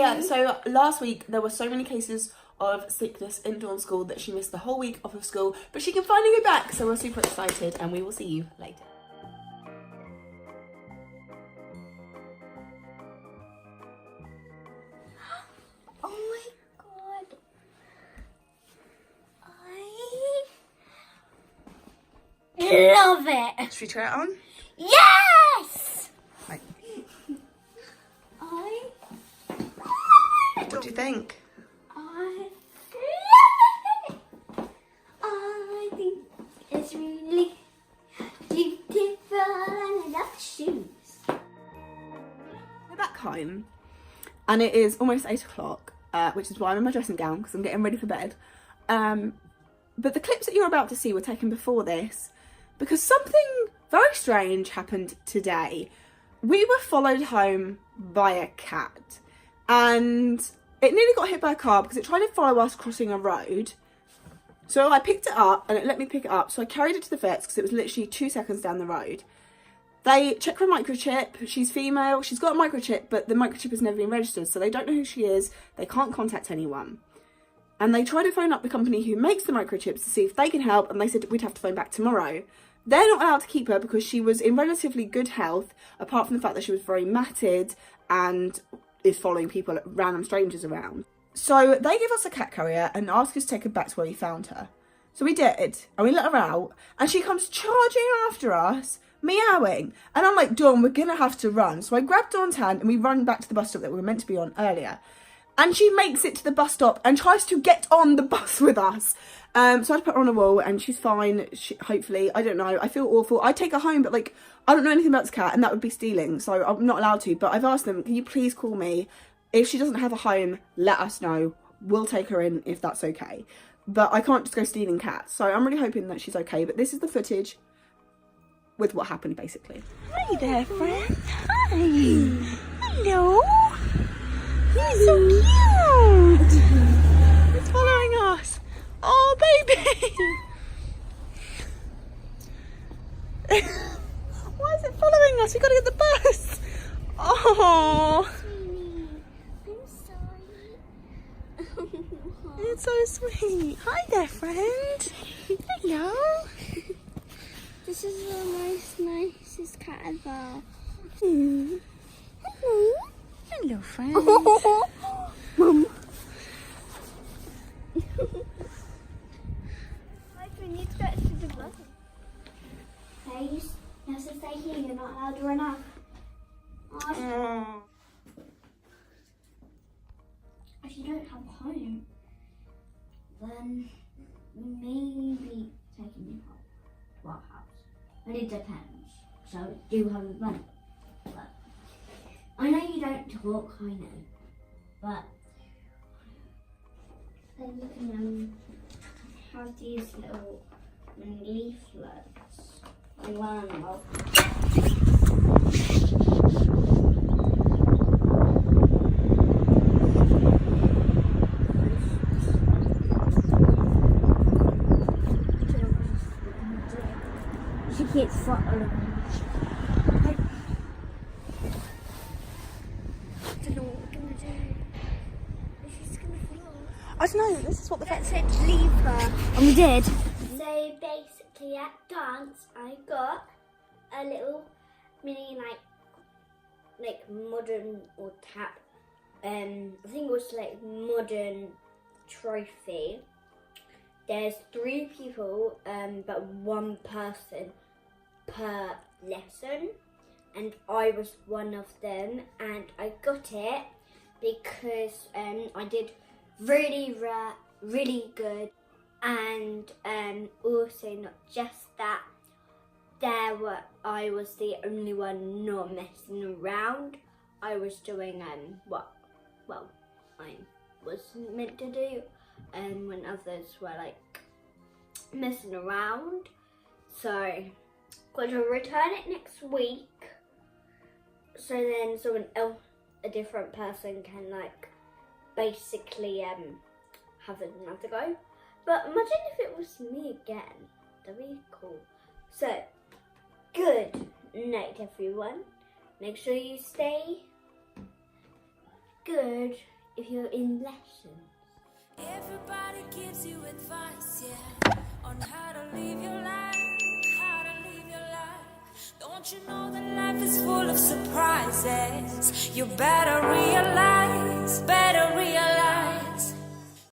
yeah, so last week there were so many cases of sickness in Dawn's school that she missed the whole week off of school, but she can finally go back, so we're super excited and we will see you later. Oh my god. I love it. Should we try it on? Yes! Right. I What do you think? love it. I think it's really beautiful and I love shoes. We're back home and it is almost 8 o'clock, which is why I'm in my dressing gown because I'm getting ready for bed. But the clips that you're about to see were taken before this because something very strange happened today. We were followed home by a cat and it nearly got hit by a car because it tried to follow us crossing a road. So I picked it up and it let me pick it up. So I carried it to the vets because it was literally 2 seconds down the road. They check for a microchip. She's female. She's got a microchip, but the microchip has never been registered. So they don't know who she is. They can't contact anyone. And they try to phone up the company who makes the microchips to see if they can help. And they said we'd have to phone back tomorrow. They're not allowed to keep her because she was in relatively good health, apart from the fact that she was very matted and is following people, random strangers around. So they give us a cat carrier and ask us to take her back to where we found her. So we did, and we let her out, and she comes charging after us, meowing. And I'm like, Dawn, we're gonna have to run. So I grabbed Dawn's hand and we run back to the bus stop that we were meant to be on earlier. And she makes it to the bus stop and tries to get on the bus with us. So I had to put her on a wall and she's fine, hopefully. I don't know, I feel awful. I'd take her home, but like, I don't know anything about this cat and that would be stealing. So I'm not allowed to, but I've asked them, can you please call me? If she doesn't have a home, let us know. We'll take her in if that's okay. But I can't just go stealing cats. So I'm really hoping that she's okay. But this is the footage with what happened, basically. Hi there, friend. Hi. Hello. You're so cute. It's following us. Oh, baby. Why is it following us? We got to get the bus. Oh. It's so sweet. Hi there, friend. Hello. This is the nicest cat ever. Hello. Hello, friend. Mum. We need to get to the bus. Hey, you have to stay here. You're not allowed to run out. If you don't have a home, then maybe taking you home. What house? But it depends. So do have a money. But I know you don't talk, I know. But then you can have these little leaflets. I learn of. She keeps following. I don't know what we're gonna do. She's gonna follow. I don't know. This is what the vet said. Leave her. And we did. So basically at dance, I got a little mini like modern or tap. I think it was like modern trophy. There's 3 people, but 1 person per lesson, and I was one of them, and I got it because I did really good, and also not just that, I was the only one not messing around. I was doing what I was meant to do, and when others were like messing around. So got to return it next week, so then someone else, a different person, can like basically have another go. But imagine if it was me again. That'd be cool. So good night, everyone. Make sure you stay good. if you're in lessons. Everybody gives you advice, yeah, on how to live your life, how to live your life. Don't you know that life is full of surprises? You better realize